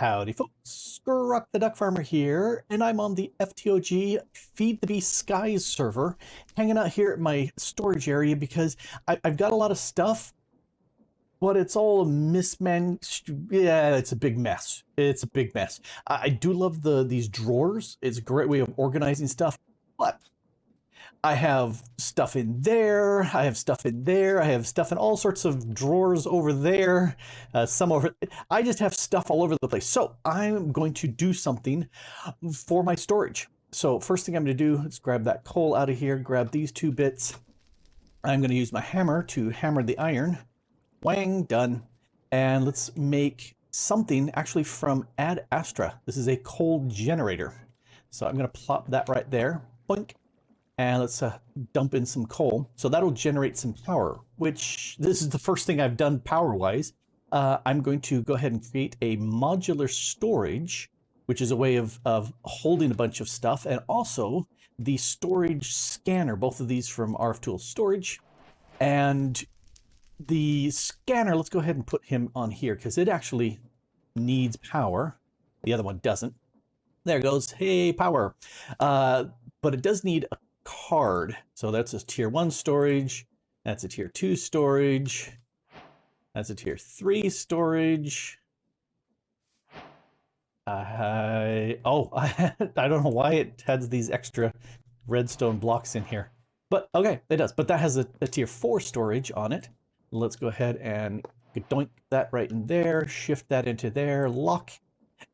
Howdy folks, Grok the DuckFarmer here, and I'm on the FTOG Feed the Beast Skies server, hanging out here at my storage area because I've got a lot of stuff, but it's all yeah, it's a big mess. It's a big mess. I do love these drawers. It's a great way of organizing stuff, but I have stuff in there, I have stuff in there, I have stuff in all sorts of drawers over there, some over... I just have stuff all over the place. So I'm going to do something for my storage. So first thing I'm going to do is grab that coal out of here, grab these two bits. I'm going to use my hammer to hammer the iron. Wang, done. And let's make something actually from Ad Astra. This is a coal generator. So I'm going to plop that right there. Boink. And let's dump in some coal. So that'll generate some power, which this is the first thing I've done power-wise. I'm going to go ahead and create a modular storage, which is a way of holding a bunch of stuff, and also the storage scanner, both of these from RF Tools Storage. And the scanner, let's go ahead and put him on here because it actually needs power. The other one doesn't. There it goes. Hey, power. But it does need a card. So that's a tier 1 storage. That's a tier 2 storage. That's a tier 3 storage. I don't know why it has these extra redstone blocks in here. But okay, it does. But that has a tier 4 storage on it. Let's go ahead and doink that right in there. Shift that into there. Lock.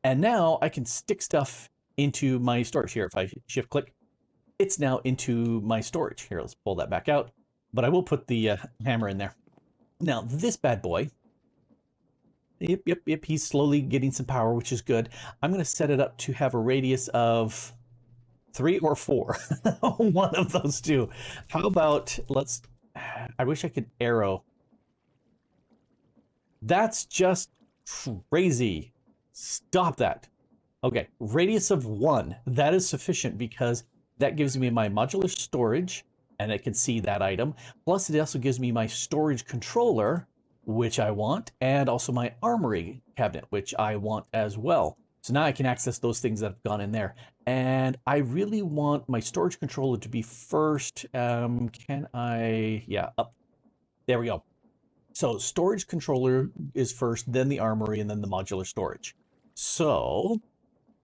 And now I can stick stuff into my storage here. If I shift click, it's now into my storage. Here, let's pull that back out. But I will put the hammer in there. Now, this bad boy, yep, he's slowly getting some power, which is good. I'm going to set it up to have a radius of 3 or 4. One of those two. How about, I wish I could arrow. That's just crazy. Stop that. Okay, radius of 1. That is sufficient because that gives me my modular storage, and it can see that item. Plus, it also gives me my storage controller, which I want, and also my armory cabinet, which I want as well. So now I can access those things that have gone in there. And I really want my storage controller to be first. Can I? Yeah, up. There we go. So storage controller is first, then the armory, and then the modular storage. So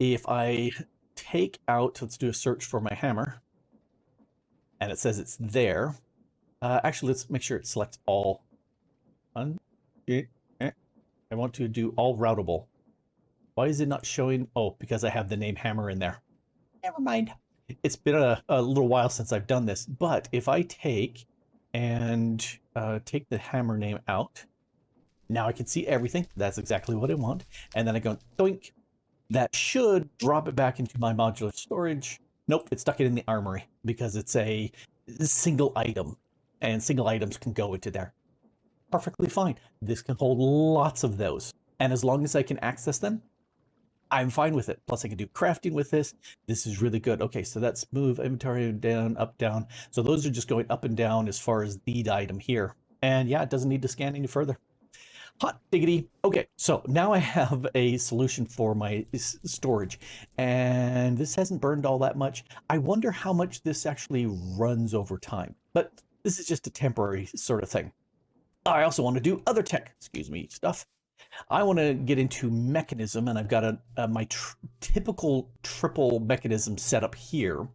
if I take out, let's do a search for my hammer, and it says it's there. Actually, let's make sure it selects all. I want to do all routable. Why is it not showing? Oh, because I have the name hammer in there. Never mind. It's been a little while since I've done this, but if I take and take the hammer name out, now I can see everything. That's exactly what I want. And then I go doink. That should drop it back into my modular storage. Nope, it stuck it in the armory because it's a single item, and single items can go into there. Perfectly fine. This can hold lots of those. And as long as I can access them, I'm fine with it. Plus I can do crafting with this. This is really good. Okay, so that's move inventory down, up, down. So those are just going up and down as far as the item here. And yeah, it doesn't need to scan any further. Hot diggity. Okay, so now I have a solution for my storage, and this hasn't burned all that much. I wonder how much this actually runs over time, but this is just a temporary sort of thing. I also want to do other tech, stuff. I want to get into Mekanism, and I've got my typical triple Mekanism set up here.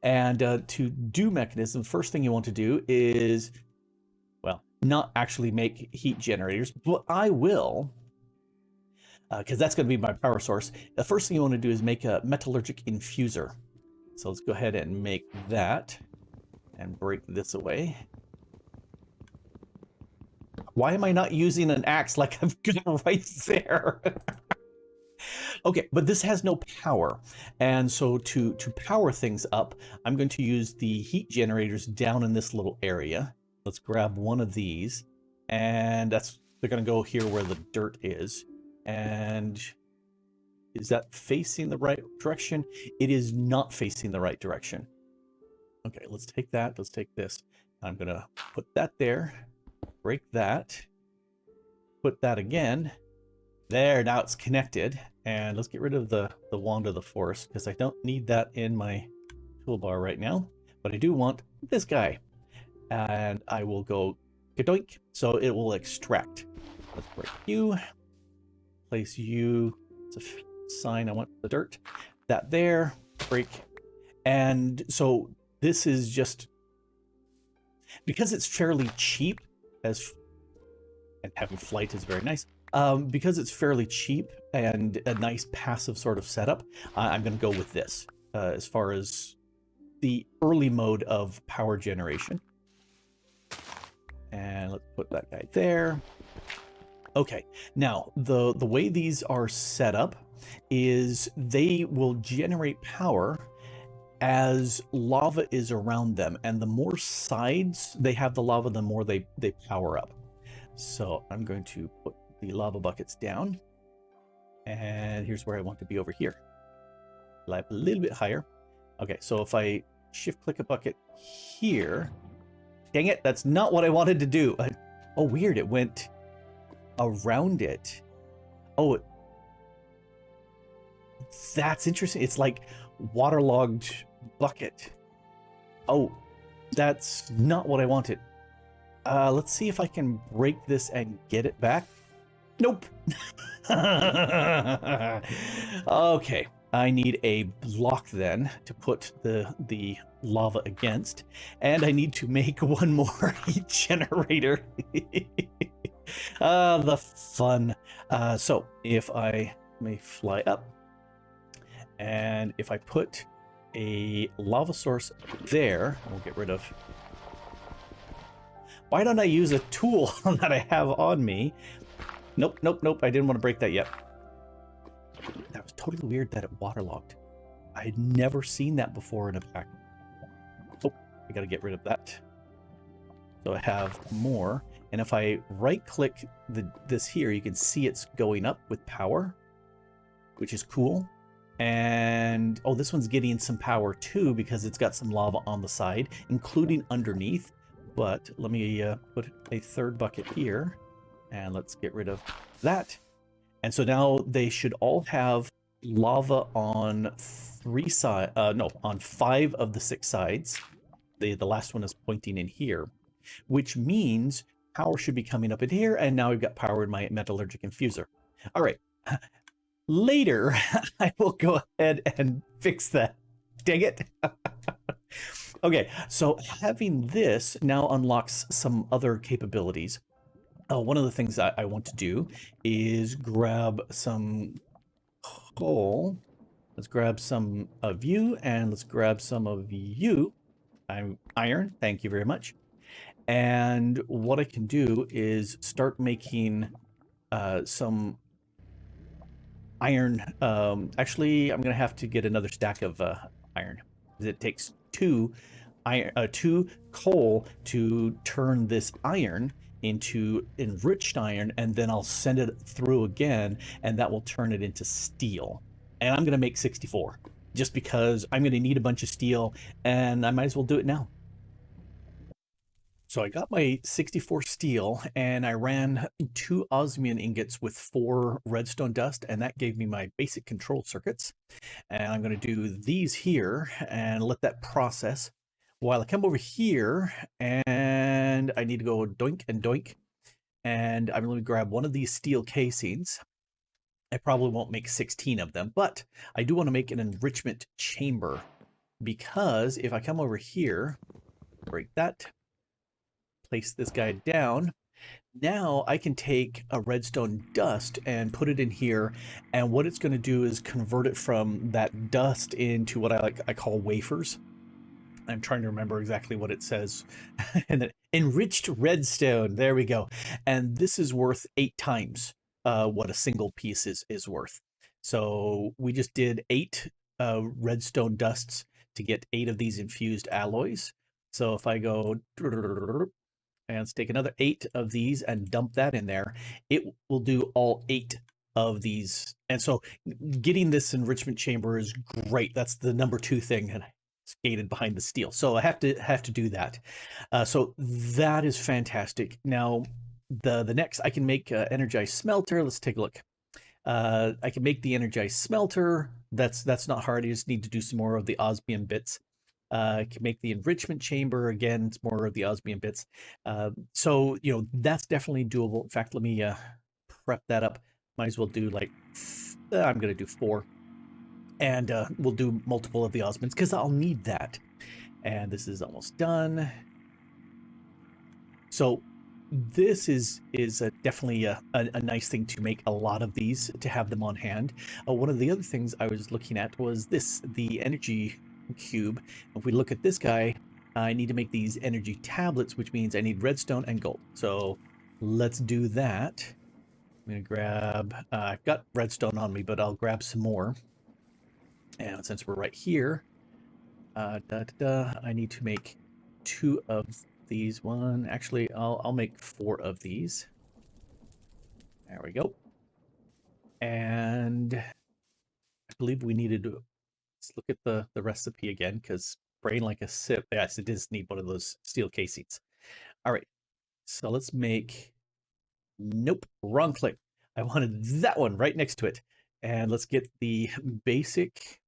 And to do Mekanism, first thing you want to do is, well, not actually make heat generators, but I will, because that's going to be my power source. The first thing you want to do is make a Metallurgic infuser. So let's go ahead and make that and break this away. Why am I not using an axe like I've got right there? Okay, but this has no power. And so to power things up, I'm going to use the heat generators down in this little area. Let's grab one of these, and they're going to go here where the dirt is. And is that facing the right direction? It is not facing the right direction. Okay, let's take that. Let's take this. I'm going to put that there, break that, put that again, There, now it's connected. And let's get rid of the wand of the force, because I don't need that in my toolbar right now. But I do want this guy. And I will go kadoink, so it will extract. Let's break you. Place you. It's a sign I want the dirt. That there. Break. And so this is just... because it's fairly cheap, and having flight is very nice, because it's fairly cheap and a nice passive sort of setup, I'm going to go with this as far as the early mode of power generation. And let's put that guy there. Okay, now the way these are set up is they will generate power as lava is around them, and the more sides they have the lava, the more they power up. So I'm going to put the lava buckets down, and here's where I want to be over here, like a little bit higher. Okay, so if I shift click a bucket here, dang it, that's not what I wanted to do. Oh, weird, it went around it. Oh, that's interesting. It's like waterlogged bucket. Oh, that's not what I wanted. Let's see if I can break this and get it back. Nope. Okay, I need a block then to put the lava against, and I need to make one more heat generator. The fun. So if I may fly up, and if I put a lava source there, we'll get rid of... Why don't I use a tool that I have on me? Nope, nope, nope, I didn't want to break that yet. That was totally weird that it waterlogged. I had never seen that before in a pack. Oh, I gotta get rid of that. So I have more, and if I right-click this here, you can see it's going up with power, which is cool. And oh, this one's getting some power too because it's got some lava on the side, including underneath. But let me put a third bucket here, and let's get rid of that. And so now they should all have lava on on 5 of the 6 sides. The last one is pointing in here, which means power should be coming up in here. And now we've got power in my Metallurgic infuser. All right. Later, I will go ahead and fix that. Dang it. Okay, so having this now unlocks some other capabilities. One of the things I want to do is grab some coal. Let's grab some of you, and let's grab some of you. I'm iron, thank you very much. And what I can do is start making some iron. Actually, I'm gonna have to get another stack of iron. It takes 2 coal to turn this iron into enriched iron, and then I'll send it through again, and that will turn it into steel. And I'm gonna make 64 just because I'm gonna need a bunch of steel, and I might as well do it now. So I got my 64 steel, and I ran 2 osmium ingots with 4 redstone dust, and that gave me my basic control circuits. And I'm going to do these here and let that process while I come over here, and I need to go doink and doink. And I'm going to grab one of these steel casings. I probably won't make 16 of them, but I do want to make an enrichment chamber, because if I come over here, break that, place this guy down, now I can take a redstone dust and put it in here, and what it's going to do is convert it from that dust into what I call wafers. I'm trying to remember exactly what it says. And then enriched redstone, there we go. And this is worth 8 times what a single piece is worth. So we just did 8 redstone dusts to get 8 of these infused alloys. So if I go and let's take another 8 of these and dump that in there, it will do all 8 of these. And so getting this enrichment chamber is great. That's the number 2 thing, and I skated behind the steel. So I have to do that. So that is fantastic. Now the next, I can make energized smelter. Let's take a look. I can make the energized smelter. That's not hard. I just need to do some more of the osmium bits. I can make the enrichment chamber. Again, it's more of the osmium bits. So, that's definitely doable. In fact, let me prep that up. Might as well do like, I'm going to do 4. And we'll do multiple of the osmiums because I'll need that. And this is almost done. So this is definitely a nice thing to make a lot of these, to have them on hand. One of the other things I was looking at was the energy cube. If we look at this guy, I need to make these energy tablets, which means I need redstone and gold. So let's do that. I'm going to grab, I've got redstone on me, but I'll grab some more. And since we're right here, I need to make 2 of these. Actually, I'll make 4 of these. There we go. And I believe we needed to, let's look at the recipe again, because brain like a sip. Yes, it does need one of those steel casings. All right, so let's make, nope, wrong click. I wanted that one right next to it. And let's get the basic.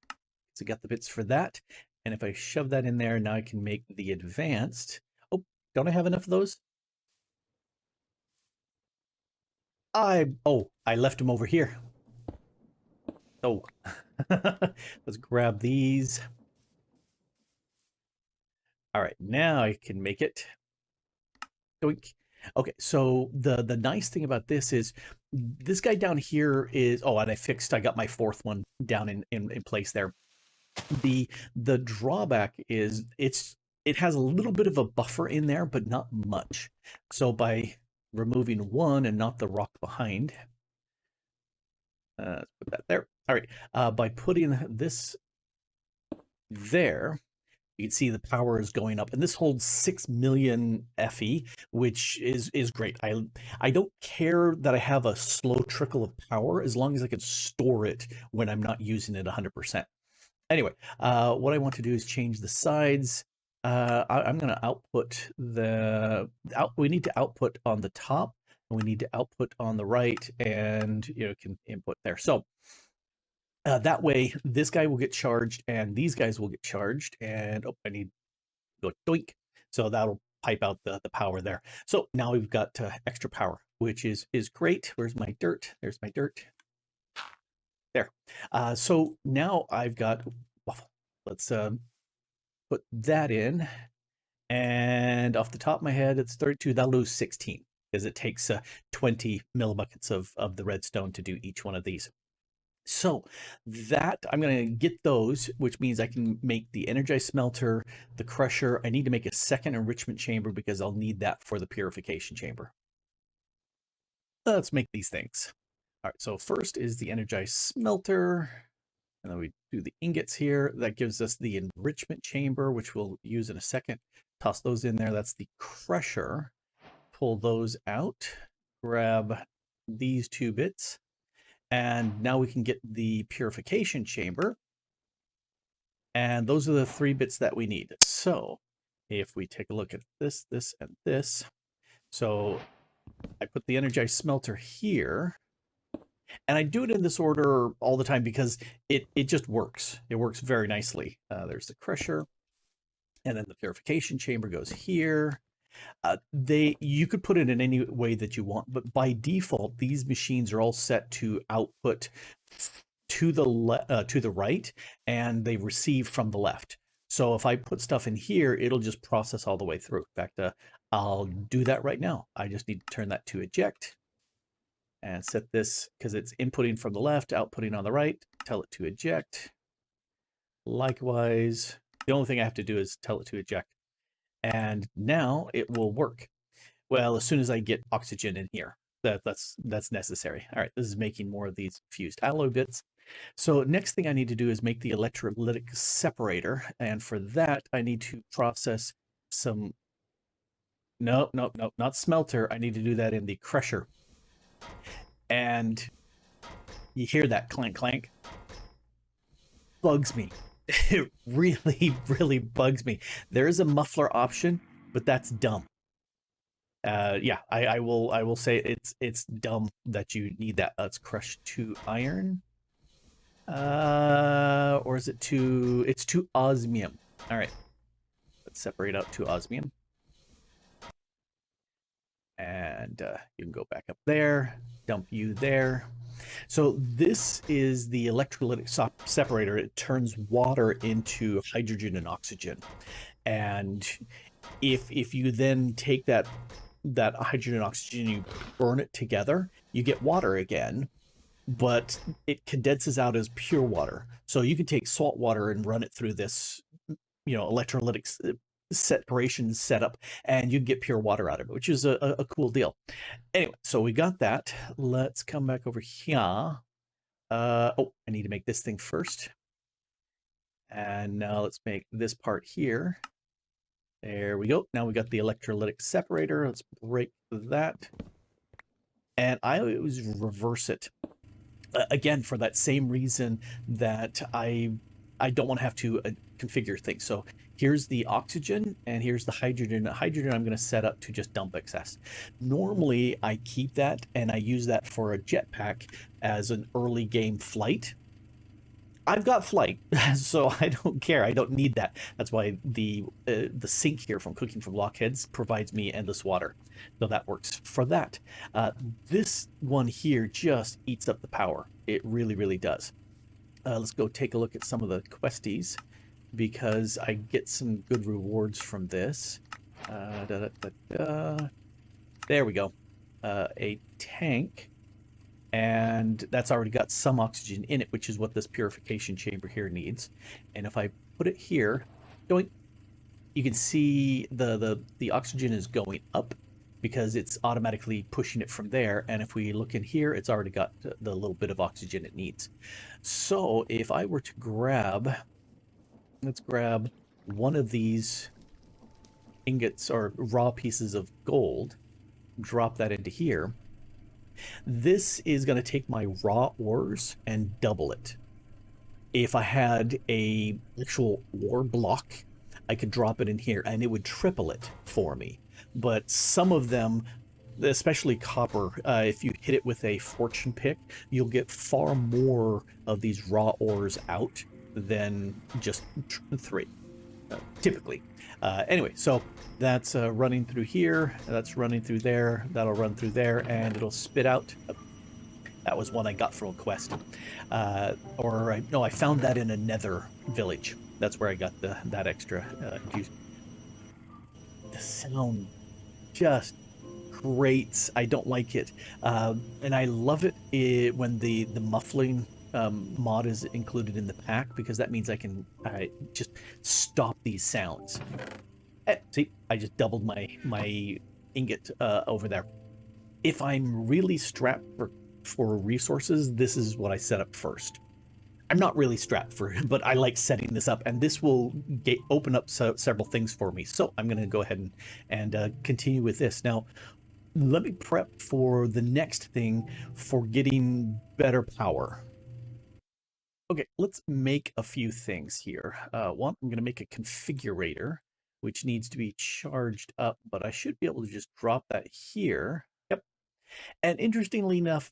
So got the bits for that. And if I shove that in there, now I can make the advanced. Oh, don't I have enough of those? I left them over here. Oh, let's grab these. All right, now I can make it. Doink. Okay, so the nice thing about this is this guy down here is, oh, and I got my 4th one down in place there. The drawback is it has a little bit of a buffer in there, but not much. So by removing 1 and not the rock behind, let's put that there. All right, by putting this there, you can see the power is going up, and this holds 6 million FE, which is great. I don't care that I have a slow trickle of power as long as I can store it when I'm not using it 100%. Anyway, what I want to do is change the sides. I'm going to output we need to output on the top, and we need to output on the right, and can input there. So that way, this guy will get charged, and these guys will get charged. And I need to go doink. So that'll pipe out the power there. So now we've got extra power, which is great. Where's my dirt? There's my dirt. There. So now I've got, let's put that in. And off the top of my head, it's 32. That'll lose 16 because it takes 20 millibuckets of the redstone to do each one of these. So that I'm going to get those, which means I can make the energized smelter, the crusher. I need to make a 2nd enrichment chamber because I'll need that for the purification chamber. Let's make these things. All right, so first is the energized smelter, and then we do the ingots here. That gives us the enrichment chamber, which we'll use in a second. Toss those in there. That's the crusher. Pull those out. Grab these 2 bits. And now we can get the purification chamber. And those are the 3 bits that we need. So if we take a look at this, this, and this. So I put the energized smelter here. And I do it in this order all the time because it just works. It works very nicely. There's the crusher. And then the purification chamber goes here. You could put it in any way that you want, but by default, these machines are all set to output to the right, and they receive from the left. So if I put stuff in here, it'll just process all the way through. In fact, I'll do that right now. I just need to turn that to eject and set this, because it's inputting from the left, outputting on the right. Tell it to eject. Likewise, the only thing I have to do is tell it to eject. And now it will work. Well, as soon as I get oxygen in here, that's necessary. All right, this is making more of these fused alloy bits. So next thing I need to do is make the electrolytic separator. And for that, I need to process some, no, not smelter. I need to do that in the crusher. And you hear that clank, clank. Bugs me. It really, really bugs me. There is a muffler option, but that's dumb. Yeah, I will say it's dumb that you need that. Let's crush 2 iron. Or is it it's 2 osmium. All right, let's separate out 2 osmium. And you can go back up there, dump you there. So this is the electrolytic separator. It turns water into hydrogen and oxygen. And if you then take that hydrogen and oxygen, you burn it together, you get water again, but it condenses out as pure water. So you can take salt water and run it through this, electrolytic separation setup, and you get pure water out of it, which is a cool deal. Anyway, so we got that. Let's come back over here. Oh, I need to make this thing first. And now let's make this part here. There we go. Now we got the electrolytic separator. Let's break that. And I always reverse it. Again, for that same reason that I don't want to have to configure things. So here's the oxygen and here's the hydrogen. Hydrogen I'm going to set up to just dump excess. Normally I keep that and I use that for a jetpack as an early game flight. I've got flight, so I don't care. I don't need that. That's why the sink here from Cooking for Blockheads provides me endless water. So that works for that. This one here just eats up the power. It really, really does. Let's go take a look at some of the questies because I get some good rewards from this. There we go. A tank. And that's already got some oxygen in it, which is what this purification chamber here needs. And if I put it here, you can see the oxygen is going up because it's automatically pushing it from there. And if we look in here, it's already got the little bit of oxygen it needs. So if I were to let's grab one of these ingots or raw pieces of gold, drop that into here. This is going to take my raw ores and double it. If I had a actual ore block, I could drop it in here and it would triple it for me. But some of them, especially copper, if you hit it with a fortune pick, you'll get far more of these raw ores out than just 3, typically. Anyway, so that's running through here, that's running through there, that'll run through there, and it'll spit out. That was one I got from a quest. No, I found that in a nether village. That's where I got that extra juice. The sound just grates. I don't like it. And I love it when the muffling mod is included in the pack, because that means I can just stop these sounds. See, I just doubled my ingot over there. If I'm really strapped for resources, this is what I set up first. I'm not really strapped for it, but I like setting this up, and this will open up several things for me. So I'm going to go ahead and continue with this. Now, let me prep for the next thing for getting better power. Okay, let's make a few things here. One, I'm going to make a configurator, which needs to be charged up, but I should be able to just drop that here. Yep. And interestingly enough,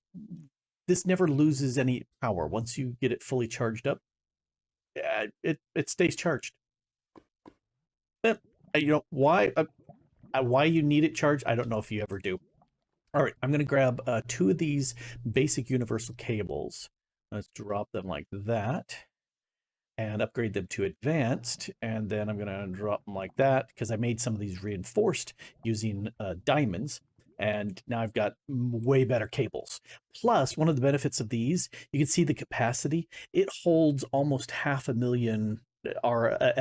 this never loses any power. Once you get it fully charged up, it stays charged. You know, why you need it charged, I don't know if you ever do. All right, I'm going to grab 2 of these basic universal cables. Let's drop them like that and upgrade them to advanced. And then I'm going to drop them like that because I made some of these reinforced using diamonds. And now I've got way better cables. Plus, one of the benefits of these, you can see the capacity. It holds almost 500,000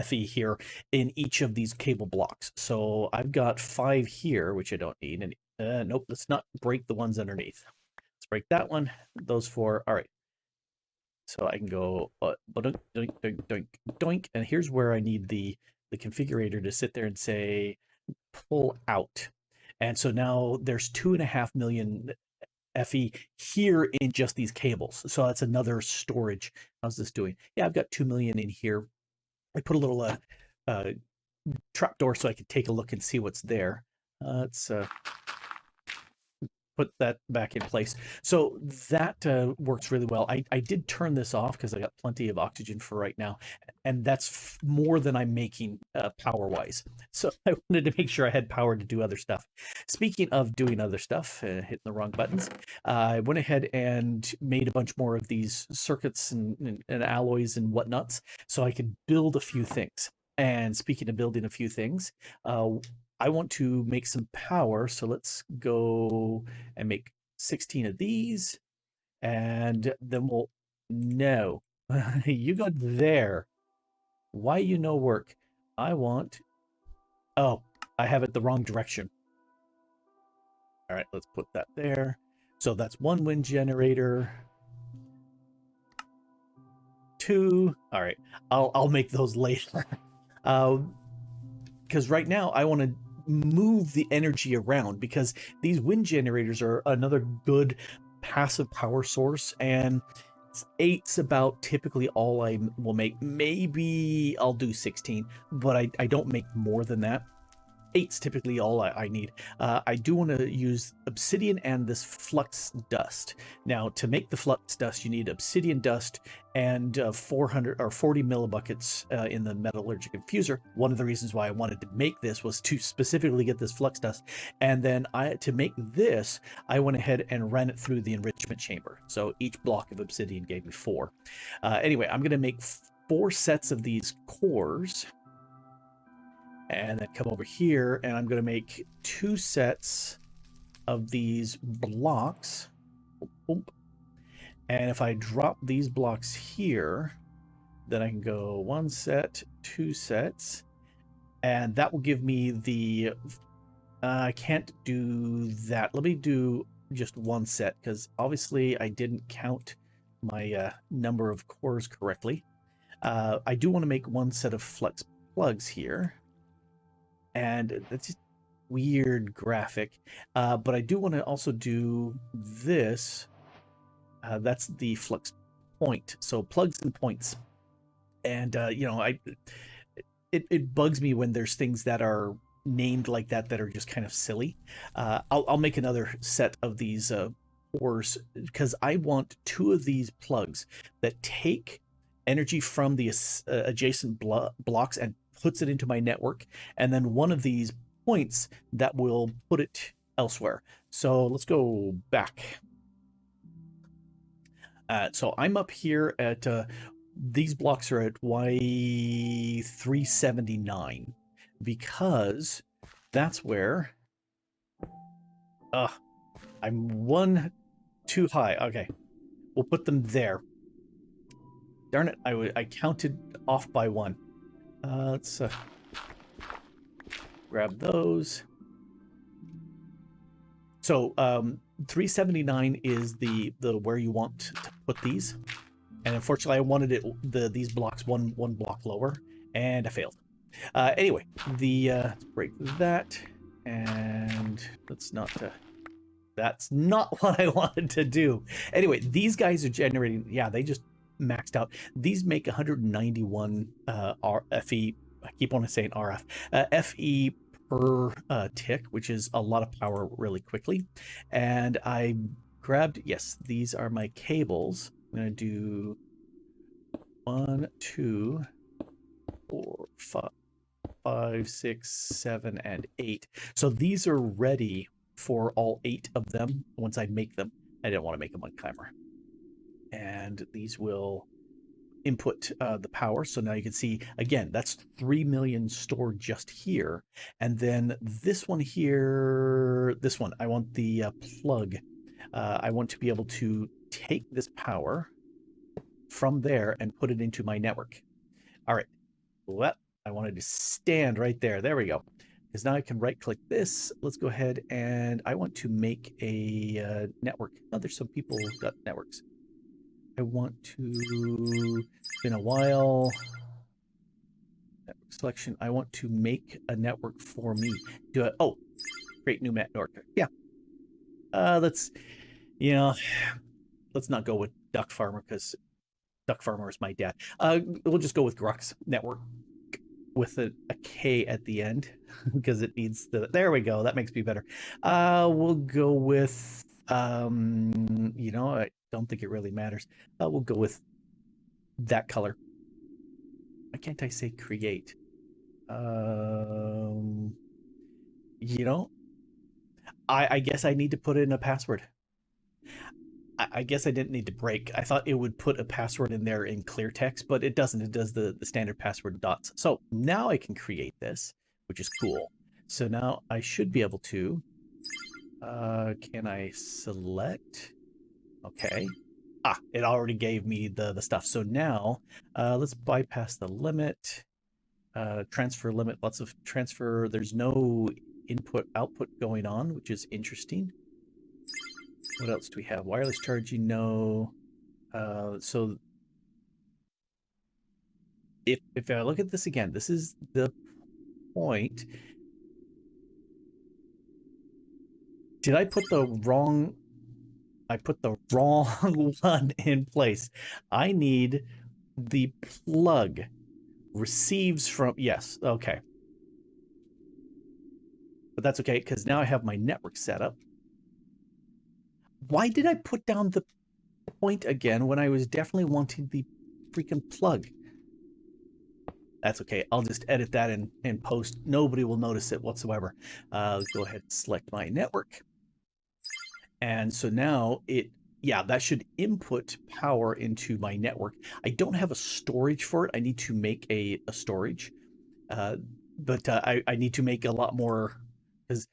FE here in each of these cable blocks. So I've got 5 here, which I don't need. And nope, let's not break the ones underneath. Let's break that one, those 4. All right. So I can go doink, doink, doink, doink, and here's where I need the configurator to sit there and say pull out. And so now there's 2.5 million FE here in just these cables. So that's another storage. How's this doing? Yeah, I've got 2 million in here. I put a little trapdoor so I could take a look and see what's there. Let's put that back in place. So that works really well. I did turn this off because I got plenty of oxygen for right now, and that's more than I'm making power-wise. So I wanted to make sure I had power to do other stuff. Speaking of doing other stuff, hitting the wrong buttons, I went ahead and made a bunch more of these circuits and alloys and whatnots so I could build a few things. And speaking of building a few things, I want to make some power, so let's go and make 16 of these, and then we'll... No, you go there. Why you no work? I want... Oh, I have it the wrong direction. All right, let's put that there. So that's one wind generator. Two. All right, I'll make those later. Because right now I want to move the energy around, because these wind generators are another good passive power source, and eight's about typically all I will make. Maybe I'll do 16, but I don't make more than that. Eight's typically all I need. I do want to use obsidian and this flux dust. Now, to make the flux dust, you need obsidian dust and 400 or 40 millibuckets in the metallurgic infuser. One of the reasons why I wanted to make this was to specifically get this flux dust. And then to make this, I went ahead and ran it through the enrichment chamber. So each block of obsidian gave me 4. Anyway, I'm going to make 4 sets of these cores. And then come over here, and I'm going to make 2 sets of these blocks. And if I drop these blocks here, then I can go 1 set, 2 sets, and that will give me the... I can't do that. Let me do just 1 set, because obviously I didn't count my number of cores correctly. I do want to make 1 set of flux plugs here. And that's just weird graphic. But I do want to also do this. That's the flux point. So plugs and points. And, you know, it bugs me when there's things that are named like that are just kind of silly. I'll make another set of these cores, because I want 2 of these plugs that take energy from the adjacent blocks and puts it into my network, and then 1 of these points that will put it elsewhere. So let's go back. So I'm up here at these blocks are at Y379, because that's where I'm 1 too high. Okay, we'll put them there. Darn it, I counted off by 1. Let's grab those. So 379 is the where you want to put these, and unfortunately I wanted these blocks one block lower, and I failed. Anyway, let's break that, and let's not. That's not what I wanted to do. Anyway, these guys are generating. Yeah, they just maxed out. These make 191 FE. I keep on saying RF. FE per tick, which is a lot of power really quickly. And I grabbed, yes, these are my cables. I'm going to do 1, 2, 4, 5, 6, 7, and 8. So these are ready for all 8 of them once I make them. I didn't want to make them on camera. And these will input the power. So now you can see, again, that's 3 million stored just here. And then this one here, this one, I want the plug. I want to be able to take this power from there and put it into my network. All right. Well, I wanted to stand right there. There we go. Because now I can right click this. Let's go ahead, and I want to make a network. Oh, there's some people who've got networks. I want to, in a while, network selection, I want to make a network for me. Do it. Oh, create new network. Yeah. Let's not go with DuckFarmer, because DuckFarmer is my dad. We'll just go with Grok's network. with a K at the end because it needs the, there we go. That makes me better. We'll go with, you know, I don't think it really matters. We'll go with that color. Why can't I say create? You know, I guess I need to put in a password. I guess I didn't need to break. I thought it would put a password in there in clear text, but it doesn't. It does the standard password dots. So now I can create this, which is cool. So now I should be able to, can I select? Okay. Ah, it already gave me the stuff. So now let's bypass the limit, transfer limit, lots of transfer. There's no input output going on, which is interesting. What else do we have? Wireless charging, no. So if I look at this again, this is the point. Did I put the wrong? I put the wrong one in place. I need the plug receives from, yes, okay. But that's okay, because now I have my network set up. Why did I put down the point again when I was definitely wanting the freaking plug? That's okay. I'll just edit that in post. Nobody will notice it whatsoever. Let's go ahead and select my network. And so now it, yeah, that should input power into my network. I don't have a storage for it. I need to make a storage. But I need to make a lot more, because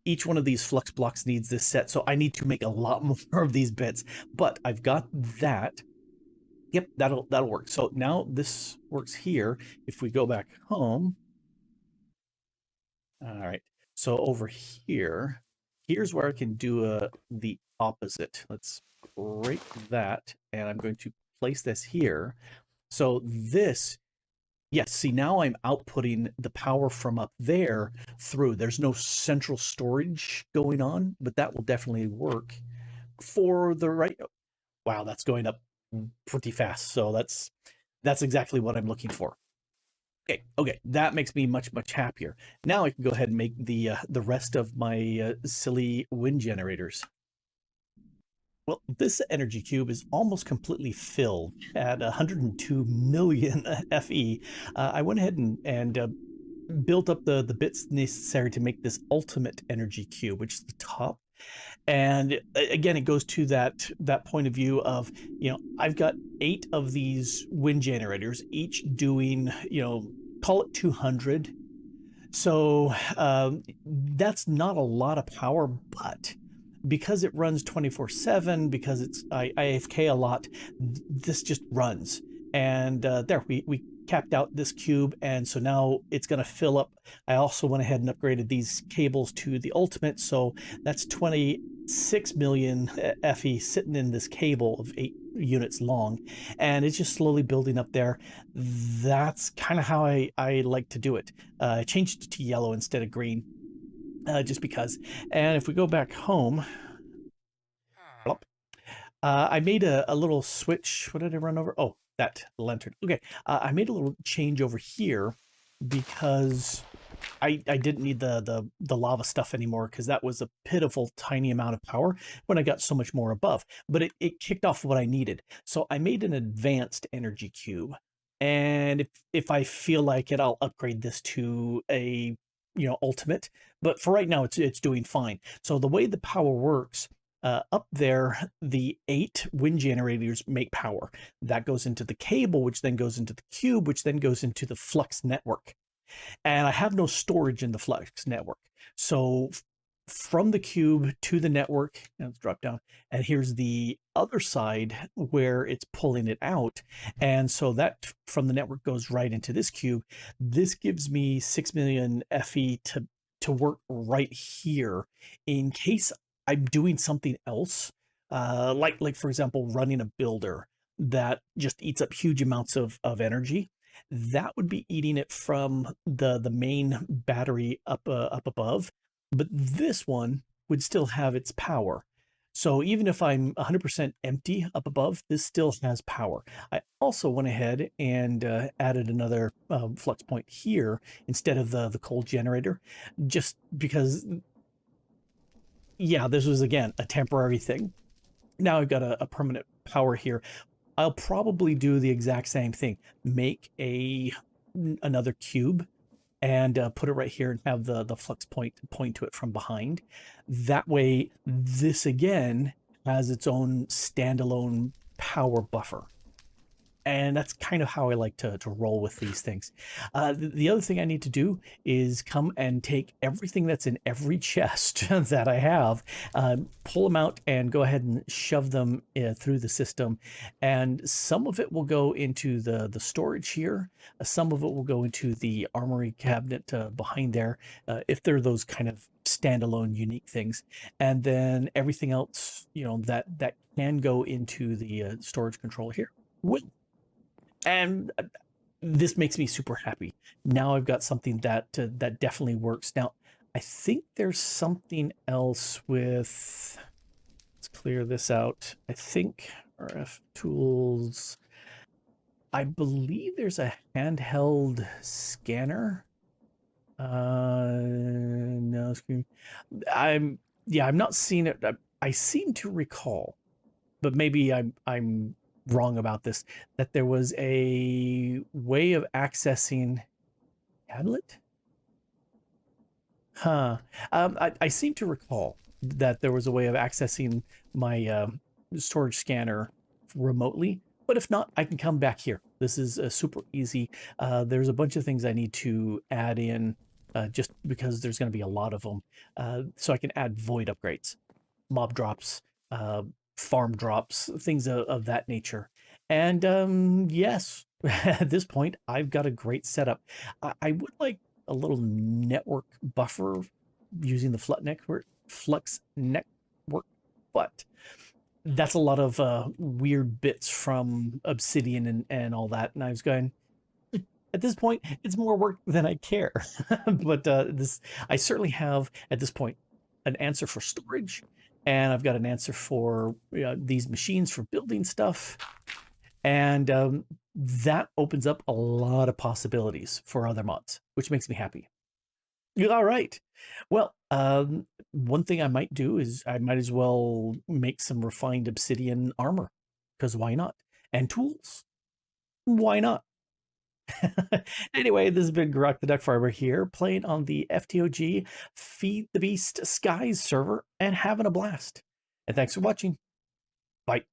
each one of these flux blocks needs this set. So I need to make a lot more of these bits. But I've got that. Yep, that'll work. So now this works here. If we go back home. All right. So over here, here's where I can do the opposite. Let's break that, and I'm going to place this here. So this, yes, see, now I'm outputting the power from up there through. There's no central storage going on, but that will definitely work for the right. Wow, that's going up pretty fast. So that's exactly what I'm looking for. Okay, that makes me much happier. Now I can go ahead and make the rest of my silly wind generators. Well, this energy cube is almost completely filled at 102 million FE. I went ahead and built up the bits necessary to make this ultimate energy cube, which is the top. And again, it goes to that point of view of, you know, I've got 8 of these wind generators, each doing, you know, call it 200. So that's not a lot of power, but because it runs 24/7, because it's IFK a lot, this just runs. And there, we capped out this cube, and so now it's going to fill up. I also went ahead and upgraded these cables to the ultimate, so that's 26 million FE sitting in this cable of 8 units long, and it's just slowly building up there. That's kind of how I like to do it. I changed it to yellow instead of green, just because. And if we go back home, I made a little switch. What did I run over? Oh, that lantern. Okay, I made a little change over here because I didn't need the lava stuff anymore, because that was a pitiful tiny amount of power when I got so much more above. But it kicked off what I needed. So I made an advanced energy cube. And if I feel like it, I'll upgrade this to a, you know, ultimate. But for right now, it's doing fine. So the way the power works, up there, the 8 wind generators make power. That goes into the cable, which then goes into the cube, which then goes into the Flux network. And I have no storage in the Flux network. So from the cube to the network, and let's drop down, and here's the other side where it's pulling it out. And so that from the network goes right into this cube. This gives me 6 million FE to work right here in case I'm doing something else, like for example, running a builder that just eats up huge amounts of energy. That would be eating it from the main battery up above, but this one would still have its power. So even if I'm 100% empty up above, this still has power. I also went ahead and added another flux point here instead of the coal generator, just because, yeah, this was, again, a temporary thing. Now I've got a permanent power here. I'll probably do the exact same thing. Make another cube and put it right here and have the flux point to it from behind. That way, this again has its own standalone power buffer. And that's kind of how I like to roll with these things. The other thing I need to do is come and take everything that's in every chest that I have, pull them out and go ahead and shove them through the system. And some of it will go into the storage here. Some of it will go into the armory cabinet behind there, if they're those kind of standalone unique things. And then everything else, that can go into the storage controller here. And this makes me super happy. Now I've got something that definitely works. Now, I think there's something else with, let's clear this out. I think RF tools, I believe there's a handheld scanner. No screen. I'm not seeing it. I seem to recall, but maybe I'm wrong about this, that there was a way of accessing tablet. I seem to recall that there was a way of accessing my storage scanner remotely, but if not, I can come back here. This is super easy. There's a bunch of things I need to add in, just because there's going to be a lot of them, so I can add void upgrades, mob drops, farm drops, things of that nature. And yes, at this point, I've got a great setup. I would like a little network buffer using the Flux network, but that's a lot of weird bits from Obsidian and all that. And I was going, at this point, it's more work than I care. But I certainly have at this point an answer for storage, and I've got an answer for these machines for building stuff, and that opens up a lot of possibilities for other mods, which makes me happy. All right. Well, one thing I might do is I might as well make some refined obsidian armor, because why not? And tools. Why not? Anyway, this has been Grok the DuckFarmer here, playing on the FTOG Feed the Beast Skies server and having a blast. And thanks for watching. Bye.